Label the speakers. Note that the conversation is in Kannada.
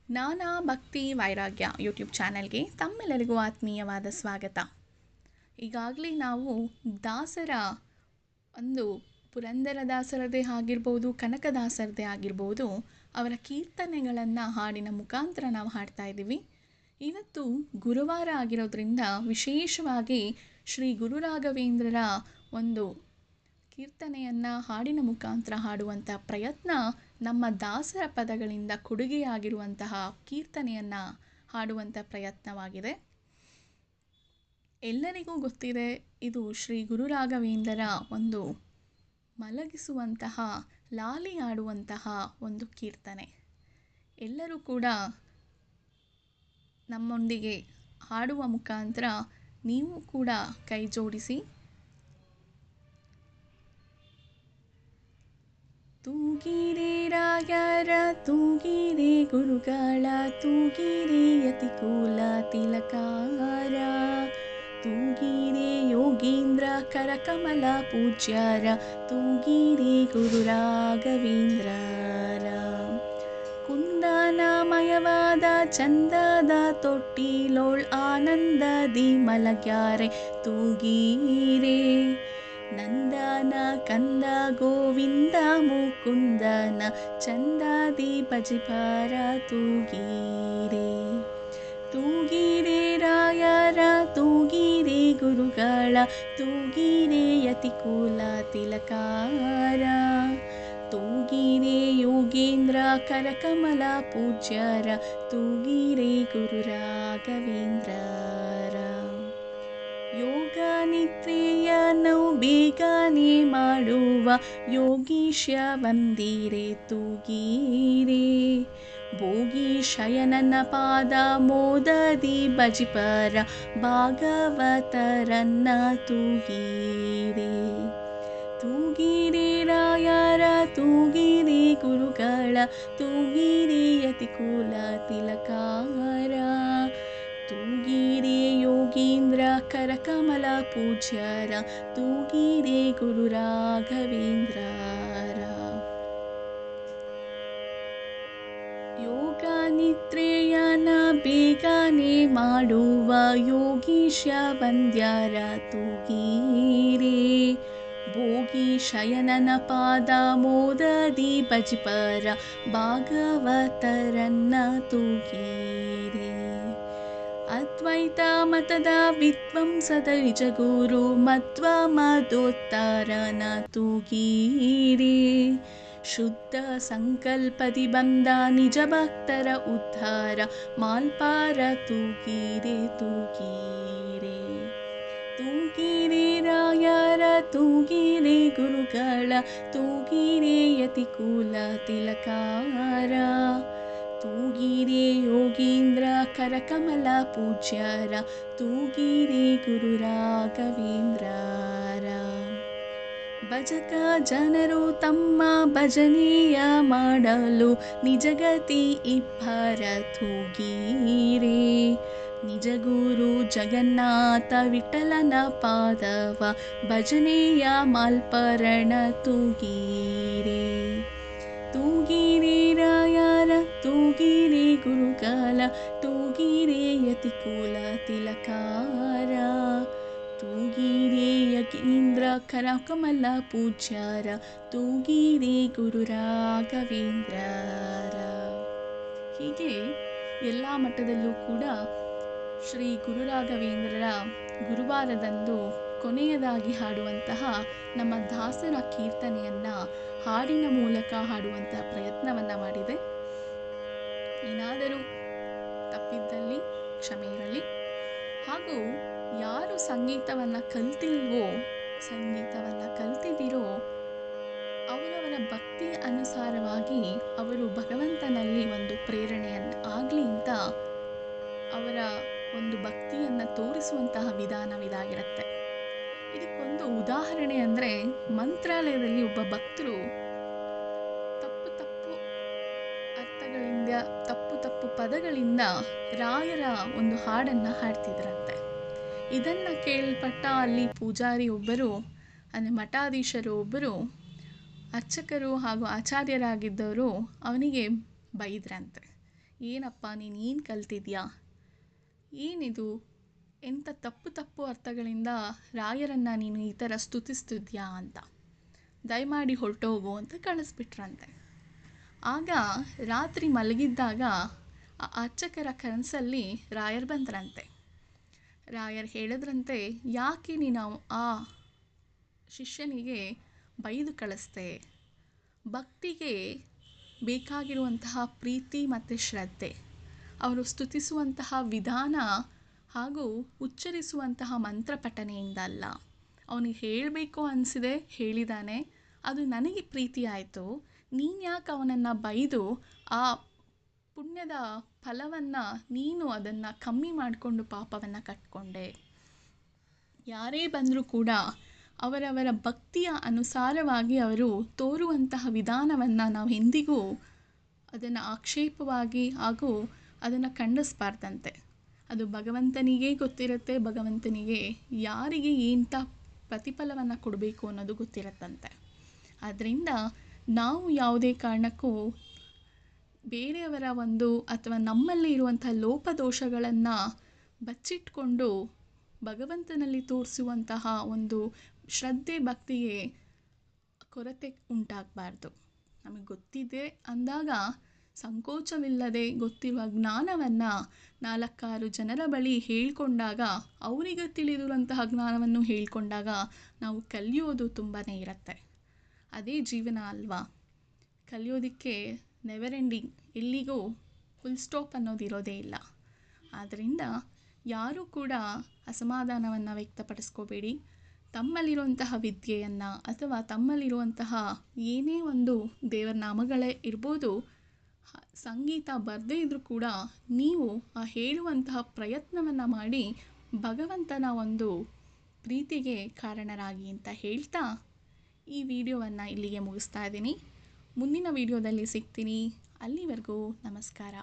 Speaker 1: ಜ್ಞಾನ ಭಕ್ತಿ ವೈರಾಗ್ಯ ಯೂಟ್ಯೂಬ್ ಚಾನೆಲ್ಗೆ ತಮ್ಮೆಲ್ಲರಿಗೂ ಆತ್ಮೀಯವಾದ ಸ್ವಾಗತ. ಈಗಾಗಲೇ ನಾವು ದಾಸರ ಒಂದು ಪುರಂದರದಾಸರದೇ ಆಗಿರ್ಬೋದು, ಕನಕದಾಸರದೇ ಆಗಿರ್ಬೋದು, ಅವರ ಕೀರ್ತನೆಗಳನ್ನು ಹಾಡಿನ ಮುಖಾಂತರ ನಾವು ಹಾಡ್ತಾ ಇದ್ದೀವಿ. ಇವತ್ತು ಗುರುವಾರ ಆಗಿರೋದ್ರಿಂದ ವಿಶೇಷವಾಗಿ ಶ್ರೀ ಗುರು ರಾಘವೇಂದ್ರರ ಒಂದು ಕೀರ್ತನೆಯನ್ನು ಹಾಡಿನ ಮುಖಾಂತರ ಹಾಡುವಂಥ ಪ್ರಯತ್ನ, ನಮ್ಮ ದಾಸರ ಪದಗಳಿಂದ ಕೊಡುಗೆಯಾಗಿರುವಂತಹ ಕೀರ್ತನೆಯನ್ನು ಹಾಡುವಂಥ ಪ್ರಯತ್ನವಾಗಿದೆ. ಎಲ್ಲರಿಗೂ ಗೊತ್ತಿದೆ, ಇದು ಶ್ರೀ ಗುರು ರಾಘವೇಂದ್ರರ ಒಂದು ಮಲಗಿಸುವಂತಹ, ಲಾಲಿ ಆಡುವಂತಹ ಒಂದು ಕೀರ್ತನೆ. ಎಲ್ಲರೂ ಕೂಡ ನಮ್ಮೊಂದಿಗೆ ಹಾಡುವ ಮುಖಾಂತರ ನೀವು ಕೂಡ ಕೈ ಜೋಡಿಸಿ. ತೂಗಿರೆ ರಾಯರ, ತೂಗಿರೆ ಗುರುಗಳ, ತೂಗಿರೆ ಯತಿಕುಲ ತಿಲಕಾರ, ತೂಗಿರೆ ಯೋಗೀಂದ್ರ ಕರಕಮಲ ಪೂಜ್ಯರ, ತೂಗಿರೆ ಗುರು ರಾಘವೇಂದ್ರರ. ಕುಂದನಮಯವಾದ ಚಂದದ ತೊಟ್ಟಿಲೋಳ್ ಆನಂದದಿ ಮಲಗ್ಯಾರೆ, ತೂಗಿರೆ ನಂದನ ಕಂದ ಗೋವಿಂದ ಮುಕುಂದನ ಚಂದಾದಿ ಭಜಿಪರ, ತೂಗಿರೆ ತೂಗಿರೆ ರಾಯರ, ತೂಗಿರೆ ಗುರುಗಳ, ತೂಗಿರೆ ಯತಿಕುಲ ತಿಲಕಾರ, ತೂಗಿರೆ ಯೋಗೇಂದ್ರ ಕರಕಮಲ ಪೂಜ್ಯರ, ತೂಗಿರೆ ಗುರು ರಾಘವೇಂದ್ರರ. ಯೋಗ ನಿದ್ರೆಯನ್ನು ಬೇಗನೆ ಮಾಡುವ ಯೋಗೀಶ ವಂದಿರೆ, ತೂಗಿರೆ ಭೋಗಿ ಶಯನನ ಪಾದ ಮೋದದಿ ಭಜಿಪರ, ಭಾಗವತರನ್ನ ತೂಗಿರೆ ತೂಗಿರೆ ರಾಯರ, ತೂಗಿರೆ ಗುರುಗಳ, ತೂಗಿರೆ ಯತಿಕುಲ ತಿಲಕಾರ, ತೂಗಿರೆ ಯೋಗೀಂದ್ರ ಕರಕಮಲ ಪೂಜ್ಯರ, ತೂಗಿರೆ ಗುರು ರಾಘವೇಂದ್ರರ. ಯೋಗ ನಿದ್ರೆಯನ ಬೇಗನೆ ಮಾಡುವ ಯೋಗೀಶ ವಂದ್ಯರ, ತೂಗಿರೆ ಭೋಗಿ ಶಯನನ ಪಾದ ಮೋದದಿ ಭಜಿಪರ, ಭಾಗವತರನ್ನ ತೂಗಿರೆ. ಅದ್ವೈತ ಮತದ ವಿದ್ವಂಸದ ನಿಜಗುರು ಮಧ್ವ ಮಧೋತ್ತರನ ತೂಗಿರೆ, ಶುದ್ಧ ಸಂಕಲ್ಪದಿ ಬಂದ ನಿಜ ಭಕ್ತರ ಉದ್ಧಾರ, ಮಾಲ್ಪಾರ ತೂಗಿರೆ ತೂಗಿರೆ ತೂಗಿರೆ ರಾಯರ, ತೂಗಿರೆ ಗುರುಗಳ, ತೂಗಿರೆ ಯತಿಕುಲ ತಿಲಕಾರ, ತೂಗಿರೆ ಯೋಗೀಂದ್ರ ಕರಕಮಲ ಪೂಜ್ಯರ, ತೂಗಿರೆ ಗುರು ರಾಘವೇಂದ್ರರ. ಭಜಕ ಜನರು ತಮ್ಮ ಭಜನೆಯ ಮಾಡಲು ನಿಜಗತಿ ಇಬ್ಬರ, ತೂಗಿರೆ ನಿಜ ಗುರು ಜಗನ್ನಾಥ ವಿಠಲನ ಪಾದವ, ಭಜನೆಯ ಮಾಲ್ಪರಣ ತೂಗಿರೆ ತೂಗಿರೆ ರಾಯರ, ತೂಗಿರೆ ಗುರುಗಳ, ತೂಗಿರೆ ಯತಿಕುಲ ತಿಲಕಾರ, ತೂಗಿರೆ ಯಗೀಂದ್ರ ಕರಕಮಲ ಪೂಜ್ಯರ, ತೂಗಿರೆ ಗುರು ರಾಘವೇಂದ್ರರ. ಹೀಗೆ ಎಲ್ಲ ಮಟ್ಟದಲ್ಲೂ ಕೂಡ ಶ್ರೀ ಗುರು ರಾಘವೇಂದ್ರರ ಗುರುವಾರದಂದು ಕೊನೆಯದಾಗಿ ಹಾಡುವಂತಹ ನಮ್ಮ ದಾಸರ ಕೀರ್ತನೆಯನ್ನು ಹಾಡಿನ ಮೂಲಕ ಹಾಡುವಂಥ ಪ್ರಯತ್ನವನ್ನು ಮಾಡಿದೆ. ಏನಾದರೂ ತಪ್ಪಿದ್ದಲ್ಲಿ ಕ್ಷಮೆ ಇರಲಿ. ಹಾಗೂ ಯಾರು ಸಂಗೀತವನ್ನು ಕಲ್ತಿದ್ದೀರೋ ಅವರವರ ಭಕ್ತಿ ಅನುಸಾರವಾಗಿ ಅವರು ಭಗವಂತನಲ್ಲಿ ಒಂದು ಪ್ರೇರಣೆಯನ್ನು ಆಗಲಿ ಅಂತ ಅವರ ಒಂದು ಭಕ್ತಿಯನ್ನು ತೋರಿಸುವಂತಹ ವಿಧಾನವಿದಾಗಿರುತ್ತೆ. ಇದಕ್ಕೊಂದು ಉದಾಹರಣೆ ಅಂದರೆ, ಮಂತ್ರಾಲಯದಲ್ಲಿ ಒಬ್ಬ ಭಕ್ತರು ತಪ್ಪು ಅರ್ಥಗಳಿಂದ, ತಪ್ಪು ಪದಗಳಿಂದ ರಾಯರ ಒಂದು ಹಾಡನ್ನು ಹಾಡ್ತಿದ್ರಂತೆ. ಇದನ್ನು ಕೇಳ್ಪಟ್ಟ ಅಲ್ಲಿ ಪೂಜಾರಿ ಒಬ್ಬರು, ಅಂದರೆ ಮಠಾಧೀಶರು ಒಬ್ಬರು, ಅರ್ಚಕರು ಹಾಗೂ ಆಚಾರ್ಯರಾಗಿದ್ದವರು ಅವನಿಗೆ ಬೈದ್ರಂತೆ. ಏನಪ್ಪ ನೀನು ಏನು ಕಲ್ತಿದ್ಯಾ, ಏನಿದು, ಎಂಥ ತಪ್ಪು ತಪ್ಪು ಅರ್ಥಗಳಿಂದ ರಾಯರನ್ನು ನೀನು ಈ ಥರ ಸ್ತುತಿಸ್ತಿದ್ಯಾ ಅಂತ, ದಯಮಾಡಿ ಹೊರಟೋಗು ಅಂತ ಕಳಿಸ್ಬಿಟ್ರಂತೆ. ಆಗ ರಾತ್ರಿ ಮಲಗಿದ್ದಾಗ ಆ ಅರ್ಚಕರ ಕನಸಲ್ಲಿ ರಾಯರು ಬಂದ್ರಂತೆ. ರಾಯರು ಹೇಳಿದ್ರಂತೆ, ಯಾಕೆ ನೀನು ಆ ಶಿಷ್ಯನಿಗೆ ಬೈದು ಕಳಿಸ್ದೆ? ಭಕ್ತಿಗೆ ಬೇಕಾಗಿರುವಂತಹ ಪ್ರೀತಿ ಮತ್ತು ಶ್ರದ್ಧೆ, ಅವರು ಸ್ತುತಿಸುವಂತಹ ವಿಧಾನ ಹಾಗೂ ಉಚ್ಚರಿಸುವಂತಹ ಮಂತ್ರ ಪಠನೆಯಿಂದ ಅಲ್ಲ. ಅವನಿಗೆ ಹೇಳಬೇಕು ಅನಿಸಿದೆ, ಹೇಳಿದ್ದಾನೆ, ಅದು ನನಗೆ ಪ್ರೀತಿ ಆಯಿತು. ನೀನು ಯಾಕೆ ಅವನನ್ನು ಬೈದು ಆ ಪುಣ್ಯದ ಫಲವನ್ನು ನೀನು ಅದನ್ನು ಕಮ್ಮಿ ಮಾಡಿಕೊಂಡು ಪಾಪವನ್ನು ಕಟ್ಕೊಂಡೆ? ಯಾರೇ ಬಂದರೂ ಕೂಡ ಅವರವರ ಭಕ್ತಿಯ ಅನುಸಾರವಾಗಿ ಅವರು ತೋರುವಂತಹ ವಿಧಾನವನ್ನು ನಾವು ಎಂದಿಗೂ ಅದನ್ನು ಆಕ್ಷೇಪವಾಗಿ ಹಾಗೂ ಅದನ್ನು ಖಂಡಿಸಬಾರ್ದಂತೆ. ಅದು ಭಗವಂತನಿಗೇ ಗೊತ್ತಿರುತ್ತೆ, ಭಗವಂತನಿಗೆ ಯಾರಿಗೆ ಎಂಥ ಪ್ರತಿಫಲವನ್ನು ಕೊಡಬೇಕು ಅನ್ನೋದು ಗೊತ್ತಿರುತ್ತಂತೆ. ಆದ್ದರಿಂದ ನಾವು ಯಾವುದೇ ಕಾರಣಕ್ಕೂ ಬೇರೆಯವರ ಅಥವಾ ನಮ್ಮಲ್ಲಿ ಇರುವಂಥ ಲೋಪದೋಷಗಳನ್ನು ಬಚ್ಚಿಟ್ಕೊಂಡು ಭಗವಂತನಲ್ಲಿ ತೋರಿಸುವಂತಹ ಶ್ರದ್ಧೆ ಭಕ್ತಿಗೆ ಕೊರತೆ ಉಂಟಾಗಬಾರ್ದು. ನಮಗೆ ಗೊತ್ತಿದೆ ಅಂದಾಗ ಸಂಕೋಚವಿಲ್ಲದೆ ಗೊತ್ತಿರುವ ಜ್ಞಾನವನ್ನು 4-6 ಜನರ ಬಳಿ ಹೇಳ್ಕೊಂಡಾಗ, ಅವರಿಗೆ ತಿಳಿದಿರುವಂತಹ ಜ್ಞಾನವನ್ನು ಹೇಳ್ಕೊಂಡಾಗ ನಾವು ಕಲಿಯೋದು ತುಂಬಾ ಇರುತ್ತೆ. ಅದೇ ಜೀವನ ಅಲ್ವಾ? ಕಲಿಯೋದಕ್ಕೆ ನೆವರ್ ಎಂಡಿಂಗ್, ಎಲ್ಲಿಗೂ ಫುಲ್ ಸ್ಟಾಪ್ ಅನ್ನೋದು ಇರೋದೇ ಇಲ್ಲ. ಆದ್ದರಿಂದ ಯಾರೂ ಕೂಡ ಅಸಮಾಧಾನವನ್ನು ವ್ಯಕ್ತಪಡಿಸ್ಕೋಬೇಡಿ. ತಮ್ಮಲ್ಲಿರುವಂತಹ ವಿದ್ಯೆಯನ್ನು ಅಥವಾ ತಮ್ಮಲ್ಲಿರುವಂತಹ ಏನೇ ದೇವರ ನಾಮಗಳೇ ಇರ್ಬೋದು, ಸಂಗೀತ ಬರದೇ ಇದ್ದರೂ ಕೂಡ ನೀವು ಆ ಹೇಳುವಂತಹ ಪ್ರಯತ್ನವನ್ನು ಮಾಡಿ ಭಗವಂತನ ಪ್ರೀತಿಗೆ ಕಾರಣರಾಗಿ ಅಂತ ಹೇಳ್ತಾ ಈ ವಿಡಿಯೋವನ್ನು ಇಲ್ಲಿಗೆ ಮುಗಿಸ್ತಾ ಇದ್ದೀನಿ. ಮುಂದಿನ ವಿಡಿಯೋದಲ್ಲಿ ಸಿಗ್ತೀನಿ. ಅಲ್ಲಿವರೆಗೂ ನಮಸ್ಕಾರ.